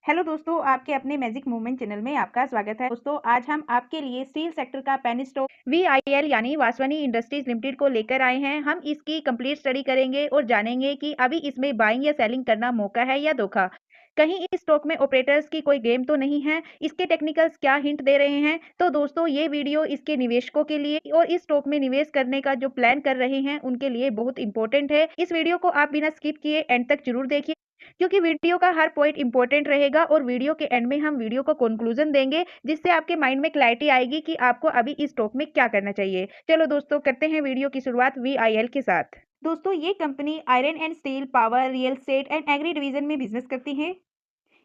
Hello दोस्तों, आपके अपने मैजिक मूवमेंट चैनल में आपका स्वागत है। दोस्तों, आज हम आपके लिए स्टील सेक्टर का पेनी स्टॉक वीआईएल यानी वासवानी इंडस्ट्रीज लिमिटेड को लेकर आए हैं। हम इसकी कंप्लीट स्टडी करेंगे और जानेंगे कि अभी इसमें बाइंग या सेलिंग करना मौका है या धोखा। कहीं इस स्टॉक में ऑपरेटर्स की कोई गेम तो नहीं है, इसके टेक्निकल्स क्या हिंट दे रहे हैं। तो दोस्तों, ये वीडियो इसके निवेशकों के लिए और इस स्टॉक में निवेश करने का जो प्लान कर रहे हैं उनके लिए बहुत इंपॉर्टेंट है। इस वीडियो को आप बिना स्किप किए एंड तक जरूर देखिए, क्योंकि वीडियो का हर पॉइंट इंपॉर्टेंट रहेगा और वीडियो के एंड में हम वीडियो को कंक्लूजन देंगे, जिससे आपके माइंड में क्लैरिटी आएगी कि आपको अभी इस स्टॉक में क्या करना चाहिए। चलो दोस्तों, करते हैं वीडियो की शुरुआत वीआईएल के साथ। दोस्तों, ये company iron and steel, power, real estate and agri division में बिजनेस करती है।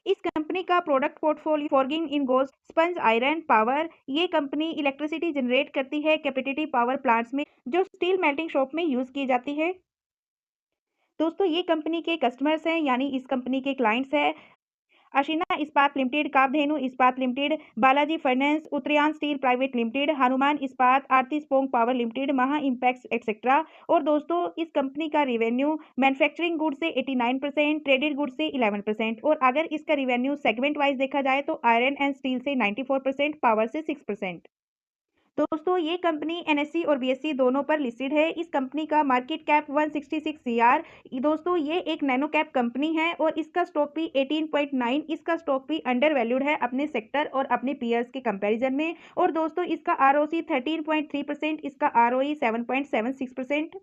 इस कंपनी का product portfolio forging in gold, sponge iron, power. ये कंपनी इलेक्ट्रिसिटी जनरेट करती है कैपेसिटिव पावर प्लांट्स में, जो स्टील मेल्टिंग शॉप में यूज की जाती है। दोस्तों, ये कंपनी के कस्टमर्स हैं, यानी इस कंपनी के क्लाइंट्स हैं अशिना इस्पात लिमिटेड, कामधेनु इस्पात लिमिटेड, बालाजी फाइनेंस, उत्तरायण स्टील प्राइवेट लिमिटेड, हनुमान इस्पात, आरती स्पोंग पावर लिमिटेड, महा इम्पैक्स एक्सेट्रा। और दोस्तों, इस कंपनी का रिवेन्यू मैन्युफैक्चरिंग गुड से 89%, ट्रेडेड गुड से 11%। और अगर इसका रिवेन्यू सेगमेंट वाइज देखा जाए तो आयरन एंड स्टील से 94%, पावर से 6%। दोस्तों, ये कंपनी एनएससी और बीएससी दोनों पर लिस्टेड है। इस कंपनी का मार्केट कैप 166 सीआर। दोस्तों, ये एक नैनो कैप कंपनी है और इसका स्टॉक भी 18.9, इसका स्टॉक भी अंडर वैल्यूड है अपने सेक्टर और अपने पीयर्स के कंपैरिजन में। और दोस्तों, इसका आरओसी 13.3%, इसका आरओई 7.76%।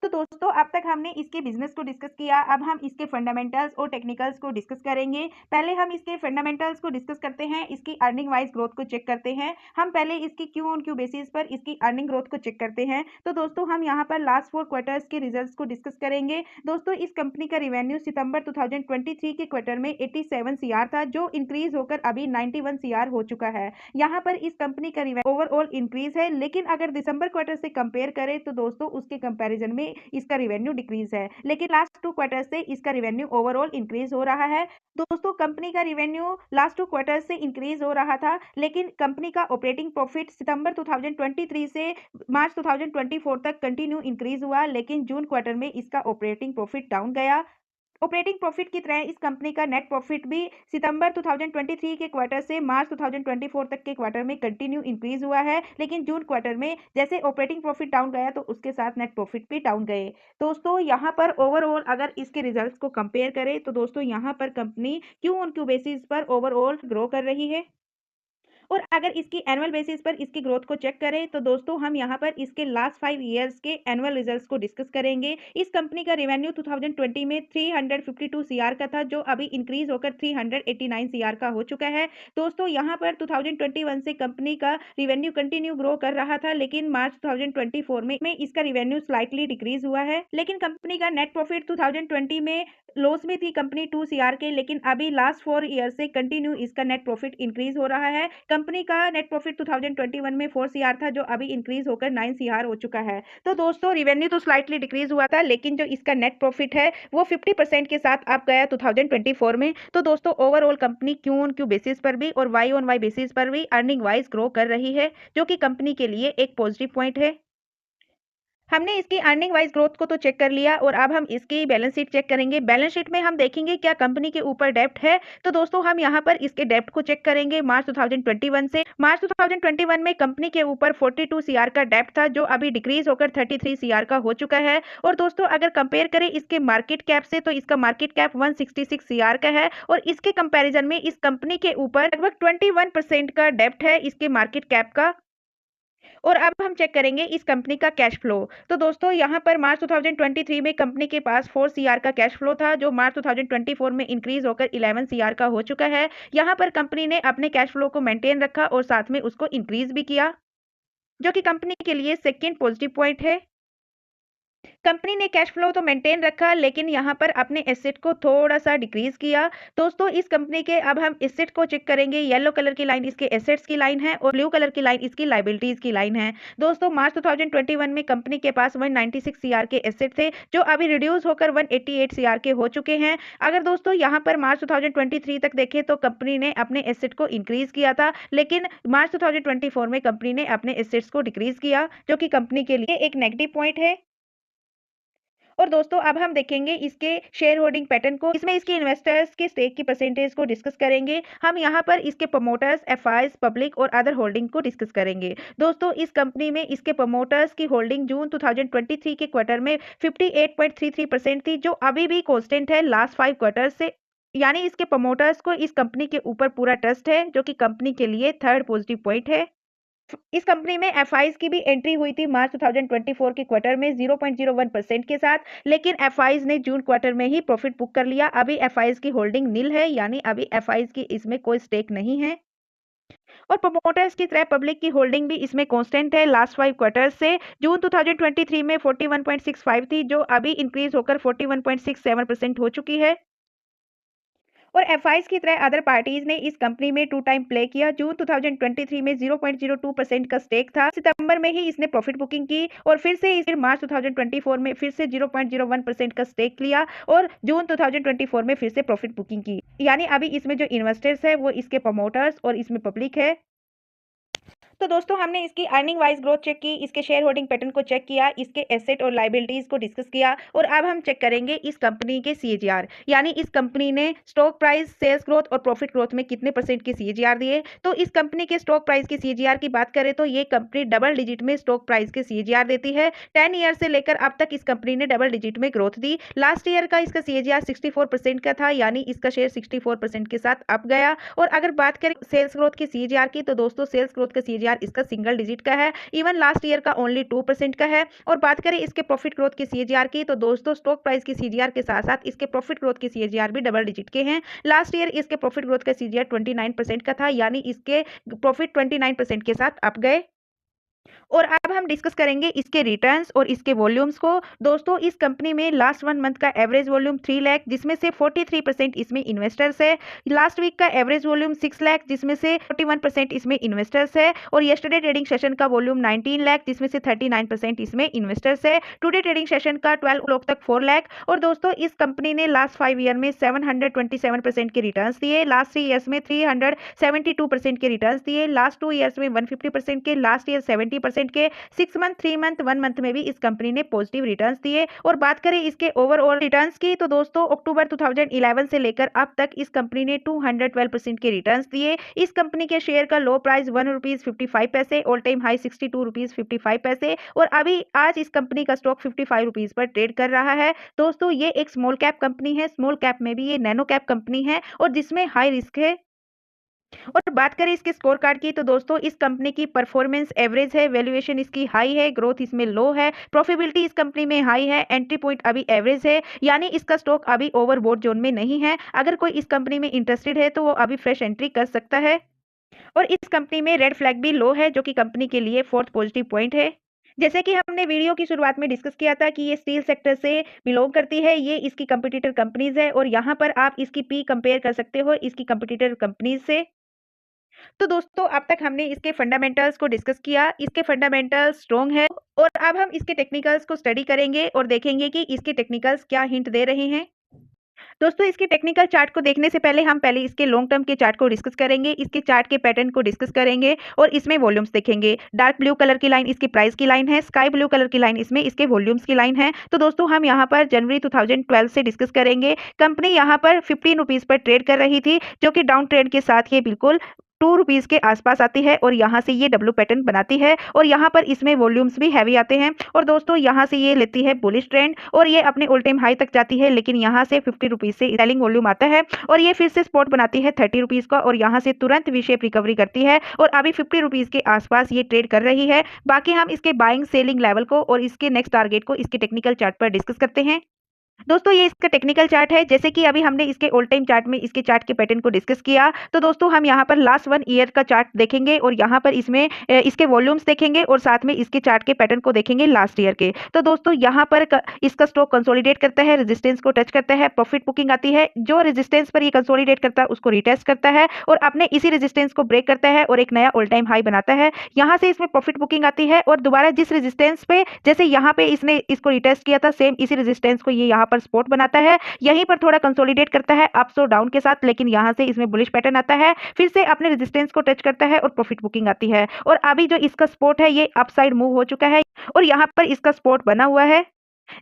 तो दोस्तों, अब तक हमने इसके बिजनेस को डिस्कस किया, अब हम इसके फंडामेंटल्स और टेक्निकल्स को डिस्कस करेंगे। पहले हम इसके फंडामेंटल्स को डिस्कस करते हैं, इसकी अर्निंग वाइज ग्रोथ को चेक करते हैं। हम पहले इसकी क्यू ऑन क्यू बेसिस पर इसकी अर्निंग ग्रोथ को चेक करते हैं। तो दोस्तों, हम यहाँ पर लास्ट 4 क्वार्टर्स के रिजल्ट्स को डिस्कस करेंगे। दोस्तों, इस कंपनी का रिवेन्यू सितंबर 2023 के क्वार्टर में 87 सीआर था, जो इंक्रीज होकर अभी 91 सीआर हो चुका है। यहाँ पर इस कंपनी का रिवेन्यू ओवरऑल इंक्रीज है, लेकिन अगर दिसंबर क्वार्टर से कंपेयर करें तो दोस्तों उसके कंपैरिजन में इसका रिवेन्यू डिक्रीज है। लेकिन लास्ट 2 क्वार्टर से इसका रिवेन्यू ओवरऑल इंक्रीज हो रहा है। दोस्तों, कंपनी का रिवेन्यू लास्ट 2 क्वार्टर से इंक्रीज हो रहा था, लेकिन कंपनी का ऑपरेटिंग प्रॉफिट सितंबर 2023 से मार्च 2024 तक कंटिन्यू इंक्रीज हुआ, लेकिन जून क्वार्टर में इसका ऑपरेटिंग प्रॉफिट डाउन गया। ऑपरेटिंग प्रॉफिट की तरह इस कंपनी का नेट प्रॉफिट भी सितंबर 2023 के क्वार्टर से मार्च 2024 तक के क्वार्टर में कंटिन्यू इंक्रीज हुआ है, लेकिन जून क्वार्टर में जैसे ऑपरेटिंग प्रॉफिट डाउन गया तो उसके साथ नेट प्रॉफिट भी डाउन गए। दोस्तों, यहाँ पर ओवरऑल अगर इसके रिजल्ट्स को कंपेयर करें तो दोस्तों यहाँ पर company Q on Q basis पर ओवरऑल ग्रो कर रही है। और अगर इसकी एनुअल बेसिस पर इसकी ग्रोथ को चेक करें तो दोस्तों हम यहाँ पर इसके लास्ट 5 ईयर्स के एनुअल रिजल्ट्स को डिस्कस करेंगे। इस कंपनी का रेवेन्यू 2020 में 352 सीआर का था, जो अभी इंक्रीज होकर 389 सीआर का हो चुका है। दोस्तों, यहाँ पर 2021 से कंपनी का रिवेन्यू कंटिन्यू ग्रो कर रहा था, लेकिन मार्च 2024 में इसका रिवेन्यू स्लाइटली डिक्रीज हुआ है। लेकिन कंपनी का नेट प्रॉफिट 2020 में लॉस में थी कंपनी 2 सीआर के, लेकिन अभी लास्ट 4 ईयर से कंटिन्यू इसका नेट प्रॉफिट इंक्रीज हो रहा है। कंपनी का नेट प्रॉफिट 2021 में 4 सीआर था, जो अभी इंक्रीज होकर 9 सीआर हो चुका है। तो दोस्तों, रिवेन्यू तो स्लाइटली डिक्रीज हुआ था, लेकिन जो इसका नेट प्रॉफिट है वो 50% के साथ अप गया 2024 में। तो दोस्तों, overall company Q on Q basis पर भी और वाई ऑन वाई बेसिस पर भी अर्निंग वाइज ग्रो कर रही है, जो कि कंपनी के लिए एक पॉजिटिव पॉइंट है। हमने इसकी अर्निंग वाइज ग्रोथ को तो चेक कर लिया और अब हम इसकी बैलेंस शीट चेक करेंगे। बैलेंस शीट में हम देखेंगे क्या कंपनी के ऊपर डेब्ट है। तो दोस्तों, हम यहाँ पर इसके डेब्ट को चेक करेंगे मार्च 2021 से। मार्च 2021 में कंपनी के ऊपर 42 सीआर का डेब्ट था, जो अभी डिक्रीज होकर 33 सीआर का हो चुका है। और दोस्तों, अगर कंपेयर करें इसके मार्केट कैप से तो इसका मार्केट कैप 166 सीआर का है और इसके कंपेरिजन में इस कंपनी के ऊपर लगभग 21% का डेब्ट है इसके मार्केट कैप का। और अब हम चेक करेंगे इस कंपनी का कैश फ्लो। तो दोस्तों, यहाँ पर मार्च 2023 में कंपनी के पास 4 सीआर का कैश फ्लो था, जो मार्च 2024 में इंक्रीज होकर 11 सीआर का हो चुका है। यहाँ पर कंपनी ने अपने कैश फ्लो को मेंटेन रखा और साथ में उसको इंक्रीज भी किया, जो कि कंपनी के लिए सेकेंड पॉजिटिव पॉइंट है। कंपनी ने कैश फ्लो तो मेंटेन रखा, लेकिन यहाँ पर अपने एसेट को थोड़ा सा डिक्रीज किया। दोस्तों, इस कंपनी के अब हम एसेट को चेक करेंगे। येलो कलर की लाइन इसके एसेट्स की लाइन है और ब्लू कलर की लाइन इसकी लाइबिलिटीज की लाइन है। दोस्तों, मार्च 2021 में कंपनी के पास 196 सीआर के एसेट थे, जो अभी रिड्यूस होकर 188 सीआर के हो चुके हैं। अगर दोस्तों यहाँ पर मार्च 2023 तक देखें तो कंपनी ने अपने एसेट को इंक्रीज किया था, लेकिन मार्च 2024 में कंपनी ने अपने एसेट्स को डिक्रीज किया, जो कि कंपनी के लिए एक नेगेटिव पॉइंट है। और दोस्तों अब हम देखेंगे इसके शेयर होल्डिंग पैटर्न को। इसमें इसके इन्वेस्टर्स के स्टेक की परसेंटेज को डिस्कस करेंगे। हम यहाँ पर इसके प्रमोटर्स, एफआईज, पब्लिक और अदर होल्डिंग को डिस्कस करेंगे। दोस्तों इस कंपनी में इसके प्रमोटर्स की होल्डिंग जून 2023 के क्वार्टर में 58.33% थी, जो अभी भी कांस्टेंट है लास्ट 5 क्वार्टर से। यानी इसके प्रमोटर्स को इस कंपनी के ऊपर पूरा ट्रस्ट है, जो कि कंपनी के लिए थर्ड पॉजिटिव पॉइंट है। इस कंपनी में एफआईज की भी एंट्री हुई थी मार्च 2024 के क्वार्टर में 0.01% के साथ, लेकिन एफआईज ने जून क्वार्टर में ही प्रॉफिट बुक कर लिया। अभी एफआईज की होल्डिंग नील है, यानी अभी एफआईज की इसमें कोई स्टेक नहीं है। और प्रमोटर्स की तरह पब्लिक की होल्डिंग भी इसमें कांस्टेंट है लास्ट 5 क्वार्टर से। जून 2023 में 41.65 थी, जो अभी इंक्रीज होकर 41.67% हो चुकी है। और एफआईज की तरह अदर पार्टीज ने इस कंपनी में 2 टाइम प्ले किया। जून 2023 में 0.02% का स्टेक था। सितंबर में ही इसने प्रॉफिट बुकिंग की और फिर से इसे मार्च 2024 में फिर से 0.01% का स्टेक लिया और जून 2024 में फिर से प्रॉफिट बुकिंग की। यानी अभी इसमें जो इन्वेस्टर्स है वो इसके प्रमोटर्स और इसमें पब्लिक है। तो दोस्तों हमने इसकी अर्निंग वाइज ग्रोथ चेक की, इसके शेयर होल्डिंग पैटर्न को चेक किया, इसके एसेट और लाइबिलिटीज को डिस्कस किया और अब हम चेक करेंगे इस कंपनी के सीएजीआर, यानी इस कंपनी ने स्टॉक प्राइस, सेल्स ग्रोथ और प्रॉफिट ग्रोथ में कितने परसेंट के सीएजीआर दिए। तो इस कंपनी के स्टॉक प्राइस के सीएजीआर की बात करें तो ये कंपनी डबल डिजिट में स्टॉक प्राइस के सीएजीआर देती है। 10 ईयर से लेकर अब तक इस कंपनी ने डबल डिजिट में ग्रोथ दी। लास्ट ईयर का इसका सीएजीआर 64% का था, यानी इसका शेयर 64% के साथ अप गया। और अगर बात करें सेल्स ग्रोथ के सीएजीआर की, तो दोस्तों सेल्स ग्रोथ का सीएजीआर इसका सिंगल डिजिट का है, इवन लास्ट ईयर का ओनली 2% का है। और बात करें इसके प्रॉफिट ग्रोथ के सीएजीआर की, तो दोस्तों स्टॉक प्राइस के सीएजीआर के साथ साथ इसके प्रॉफिट ग्रोथ के सीएजीआर भी डबल डिजिट के हैं। लास्ट ईयर इसके प्रॉफिट ग्रोथ का सीएजीआर 29% का था, यानी इसके प्रॉफिट 29% के साथ अप गए। और अब हम डिस्कस करेंगे इसके रिटर्न्स और इसके वॉल्यूम्स को। दोस्तों इस कंपनी में लास्ट 1 मंथ का एवरेज वॉल्यूम 3 लाख, जिसमें से 43% इसमें इन्वेस्टर्स है। लास्ट वीक का एवरेज वॉल्यूम 6 लाख, जिसमें से 41% इसमें इन्वेस्टर्स है। और येस्टरडे ट्रेडिंग सेशन का वॉल्यूम 19 लाख, जिसमें से 39% इसमें इन्वेस्टर्स है। टुडे ट्रेडिंग सेशन का 12 o'clock तक 4 लाख। और दोस्तों इस कंपनी ने लास्ट 5 ईयर में 727% के रिटर्न्स दिए, लास्ट 3 ईयर्स में 372% के रिटर्न्स दिए, लास्ट 2 ईयर्स में 150% के, लास्ट ईयर 70% के, 6 मंथ, 3 मंथ, 1 मंथ में भी इस कंपनी ने पॉजिटिव रिटर्न्स दिए। और बात करें इसके ओवरऑल रिटर्न्स की, तो दोस्तों अक्टूबर 2011 से लेकर अब तक इस कंपनी ने 212% के रिटर्न्स दिए। इस कंपनी के शेयर का लो प्राइस ₹1.55, ऑल टाइम हाई ₹62.55, और अभी आज इस कंपनी का स्टॉक ₹55 पर ट्रेड कर रहा है। दोस्तों ये एक स्मॉल कैप कंपनी है, स्मॉल कैप में भी ये नैनो कैप कंपनी है और जिसमें हाई रिस्क है। और बात करें इसके स्कोर कार्ड की, तो दोस्तों इस कंपनी की परफॉर्मेंस एवरेज है, वैल्यूएशन इसकी हाई है, ग्रोथ इसमें लो है, प्रॉफिटेबिलिटी इस कंपनी में हाई है, एंट्री पॉइंट अभी एवरेज है, यानी इसका स्टॉक अभी ओवरबॉट जोन में नहीं है। अगर कोई इस कंपनी में इंटरेस्टेड है तो वो अभी फ्रेश एंट्री कर सकता है। और इस कंपनी में रेड फ्लैग भी लो है, जो कि कंपनी के लिए फोर्थ पॉजिटिव पॉइंट है। जैसे कि हमने वीडियो की शुरुआत में डिस्कस किया था कि ये स्टील सेक्टर से बिलोंग करती है, ये इसकी कंपटीटर कंपनीज है और यहाँ पर आप इसकी पी कंपेयर कर सकते हो इसकी कंपटीटर कंपनीज से। तो दोस्तों अब तक हमने इसके फंडामेंटल्स को डिस्कस किया, इसके फंडामेंटल्स स्ट्रॉन्ग है। और अब हम इसके टेक्निकल्स को स्टडी करेंगे और देखेंगे कि इसके टेक्निकल्स क्या हिंट दे रहे हैं। दोस्तों इसके टेक्निकल चार्ट को देखने से पहले हम पहले इसके लॉन्ग टर्म के चार्ट को डिस्कस करेंगे, इसके चार्ट के पैटर्न को डिस्कस करेंगे और इसमें वॉल्यूम्स देखेंगे। डार्क ब्लू कलर की लाइन इसकी प्राइस की लाइन है, स्काई ब्लू कलर की लाइन इसमें इसके वॉल्यूम्स की लाइन है। तो दोस्तों हम यहाँ पर जनवरी 2012 से डिस्कस करेंगे। कंपनी यहाँ पर ₹15 पर ट्रेड कर रही थी, जो कि डाउन ट्रेंड के साथ ये बिल्कुल ₹2 के आसपास आती है और यहाँ से ये डब्ल्यू पैटर्न बनाती है और यहाँ पर इसमें वॉल्यूम्स भी हैवी आते हैं। और दोस्तों यहाँ से ये लेती है बुलिश ट्रेंड और ये अपने ऑल टाइम हाई तक जाती है, लेकिन यहाँ से ₹50 से सेलिंग वॉल्यूम आता है और ये फिर से स्पॉट बनाती है ₹30 का और यहाँ से तुरंत वी शेप रिकवरी करती है और अभी ₹50 के आसपास ये ट्रेड कर रही है। बाकी हम इसके बाइंग सेलिंग लेवल को और इसके नेक्स्ट टारगेट को इसके टेक्निकल चार्ट पर डिस्कस करते हैं। दोस्तों ये इसका टेक्निकल चार्ट है, जैसे कि अभी हमने इसके ऑल टाइम चार्ट में इसके चार्ट के पैटर्न को डिस्कस किया। तो दोस्तों हम यहाँ पर लास्ट 1 ईयर का चार्ट देखेंगे और यहाँ पर इसमें इसके वॉल्यूम्स देखेंगे और साथ में इसके चार्ट के पैटर्न को देखेंगे लास्ट ईयर के। तो दोस्तों यहाँ पर इसका स्टॉक कंसोलिडेट करता है, रेजिस्टेंस को टच करता है, प्रॉफिट बुकिंग आती है, जो रेजिस्टेंस पर ये कंसोलिडेट करता है उसको रिटेस्ट करता है और अपने इसी रेजिस्टेंस को ब्रेक करता है और एक नया ऑल टाइम हाई बनाता है। यहाँ से इसमें प्रॉफिट बुकिंग आती है और दोबारा जिस रेजिस्टेंस पे, जैसे यहाँ पे इसने इसको रिटेस्ट किया था, सेम इसी रेजिस्टेंस को ये यहाँ पर सपोर्ट बनाता है। यहीं पर थोड़ा कंसोलिडेट करता है अप्स और डाउन के साथ, लेकिन यहां से इसमें बुलिश पैटर्न आता है, फिर से अपने रेजिस्टेंस को टच करता है और प्रॉफिट बुकिंग आती है। और अभी जो इसका सपोर्ट है ये अपसाइड मूव हो चुका है और यहां पर इसका सपोर्ट बना हुआ है।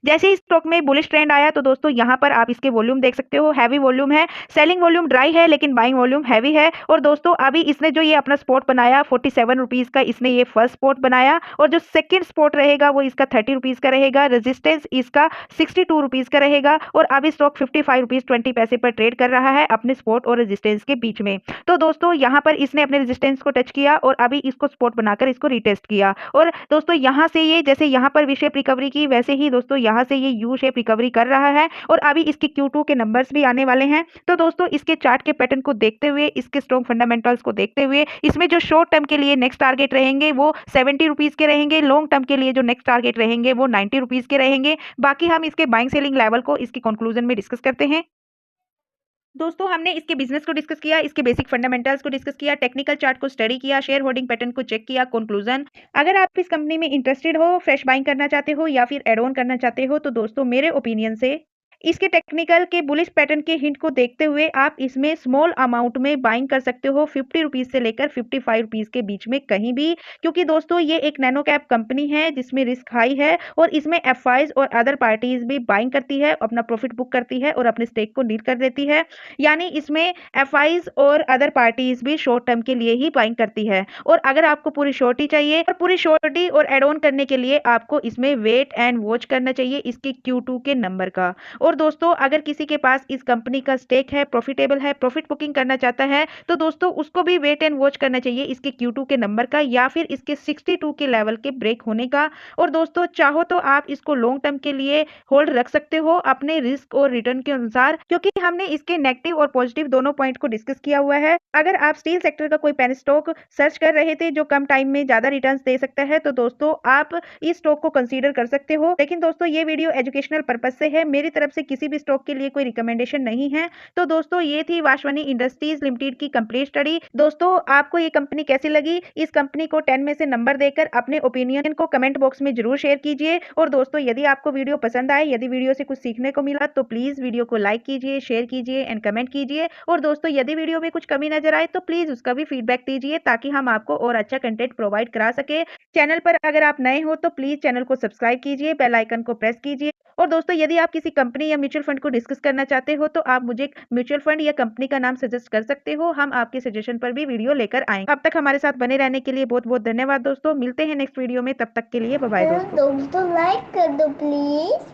जैसे ही स्टॉक में बुलिश ट्रेंड आया तो दोस्तों यहाँ पर आप इसके वॉल्यूम देख सकते हो, हैवी वॉल्यूम है, सेलिंग वॉल्यूम ड्राई है लेकिन बाइंग वॉल्यूम हैवी है। और दोस्तों अभी इसने जो ये अपना स्पॉट बनाया 47 रुपीज का, इसने ये फर्स्ट स्पॉट बनाया और जो सेकंड स्पॉट रहेगा वो इसका 30 रुपीज का रहेगा, रेजिस्टेंस इसका 62 रुपीज का रहेगा और अभी स्टॉक 55 रुपीज 20 पैसे पर ट्रेड कर रहा है अपने स्पॉट और रेजिस्टेंस के बीच में। तो दोस्तों यहाँ पर इसने अपने रेजिस्टेंस को टच किया और अभी इसको स्पॉट बनाकर इसको रिटेस्ट किया और दोस्तों यहाँ से ये जैसे यहाँ पर वी शेप रिकवरी की, वैसे ही दोस्तों यहाँ से ये यू शेप रिकवरी कर रहा है और अभी इसके Q2 के नंबर्स भी आने वाले हैं। तो दोस्तों इसके चार्ट के पैटर्न को देखते हुए, इसके स्ट्रॉन्ग फंडामेंटल्स को देखते हुए, इसमें जो शॉर्ट टर्म के लिए नेक्स्ट टारगेट रहेंगे वो 70 रुपीज के रहेंगे, लॉन्ग टर्म के लिए जो नेक्स्ट टारगेट रहेंगे वो 90 रुपीज के रहेंगे। बाकी हम इसके बाइंग सेलिंग लेवल को इसकी कंक्लूजन में डिस्कस करते हैं। दोस्तों हमने इसके बिजनेस को डिस्कस किया, इसके बेसिक फंडामेंटल्स को डिस्कस किया, टेक्निकल चार्ट को स्टडी किया, शेयर होल्डिंग पैटर्न को चेक किया। कंक्लूजन, अगर आप इस कंपनी में इंटरेस्टेड हो, फ्रेश बाइंग करना चाहते हो या फिर एड ऑन करना चाहते हो तो दोस्तों मेरे ओपिनियन से इसके टेक्निकल के बुलिश पैटर्न के हिंट को देखते हुए आप इसमें स्मॉल अमाउंट में बाइंग कर सकते हो 50 रुपीज से लेकर 55 रुपीज के बीच में कहीं भी, क्योंकि दोस्तों ये एक नैनो कैप कंपनी है जिसमें रिस्क हाई है और इसमें एफआईज और अदर पार्टीज भी बाइंग करती है, अपना प्रॉफिट बुक करती है और अपने स्टेक को नील कर देती है। यानी इसमें एफआईज और अदर पार्टीज भी शॉर्ट टर्म के लिए ही बाइंग करती है और अगर आपको पूरी शॉर्टी चाहिए और पूरी शॉर्टी और एड ऑन करने के लिए आपको इसमें वेट एंड वॉच करना चाहिए इसके Q2 के नंबर का। और दोस्तों अगर किसी के पास इस कंपनी का स्टेक है, प्रॉफिटेबल है, प्रॉफिट बुकिंग करना चाहता है तो दोस्तों उसको भी वेट एंड वॉच करना चाहिए इसके Q2 के नंबर का या फिर इसके 62 के लेवल के ब्रेक होने का। और दोस्तों चाहो तो आप इसको लॉन्ग टर्म के लिए होल्ड रख सकते हो अपने रिस्क और रिटर्न के अनुसार, क्योंकि हमने इसके नेगेटिव और पॉजिटिव दोनों पॉइंट को डिस्कस किया हुआ है। अगर आप स्टील सेक्टर का कोई पेन स्टॉक सर्च कर रहे थे जो कम टाइम में ज्यादा रिटर्न्स दे सकता है तो दोस्तों आप इस स्टॉक को कंसीडर कर सकते हो। लेकिन दोस्तों ये वीडियो एजुकेशनल पर्पज से है, मेरी तरफ से किसी भी स्टॉक के लिए कोई रिकमेंडेशन नहीं है। तो दोस्तों ये थी वासवानी इंडस्ट्रीज लिमिटेड की कंप्लीट स्टडी। दोस्तों आपको ये कंपनी कैसी लगी, इस कंपनी को 10 में से नंबर देकर अपने ओपिनियन को कमेंट बॉक्स में जरूर शेयर कीजिए। और दोस्तों यदि आपको वीडियो पसंद आए, यदि वीडियो से कुछ सीखने को मिला तो प्लीज वीडियो को लाइक कीजिए, शेयर कीजिए एंड कमेंट कीजिए। और दोस्तों यदि वीडियो में कुछ कमी नजर आए तो प्लीज उसका भी फीडबैक दीजिए ताकि हम आपको और अच्छा कंटेंट प्रोवाइड करा सके। चैनल पर अगर आप नए हो तो प्लीज चैनल को सब्सक्राइब कीजिए, बेल आइकन को प्रेस कीजिए। और दोस्तों यदि आप किसी कंपनी या म्यूचुअल फंड को डिस्कस करना चाहते हो तो आप मुझे म्यूचुअल फंड या कंपनी का नाम सजेस्ट कर सकते हो, हम आपके सजेशन पर भी वीडियो लेकर आएंगे। अब तक हमारे साथ बने रहने के लिए बहुत बहुत धन्यवाद दोस्तों, मिलते हैं नेक्स्ट वीडियो में, तब तक के लिए बाय बाय दोस्तों। दोस्तों लाइक कर दो प्लीज।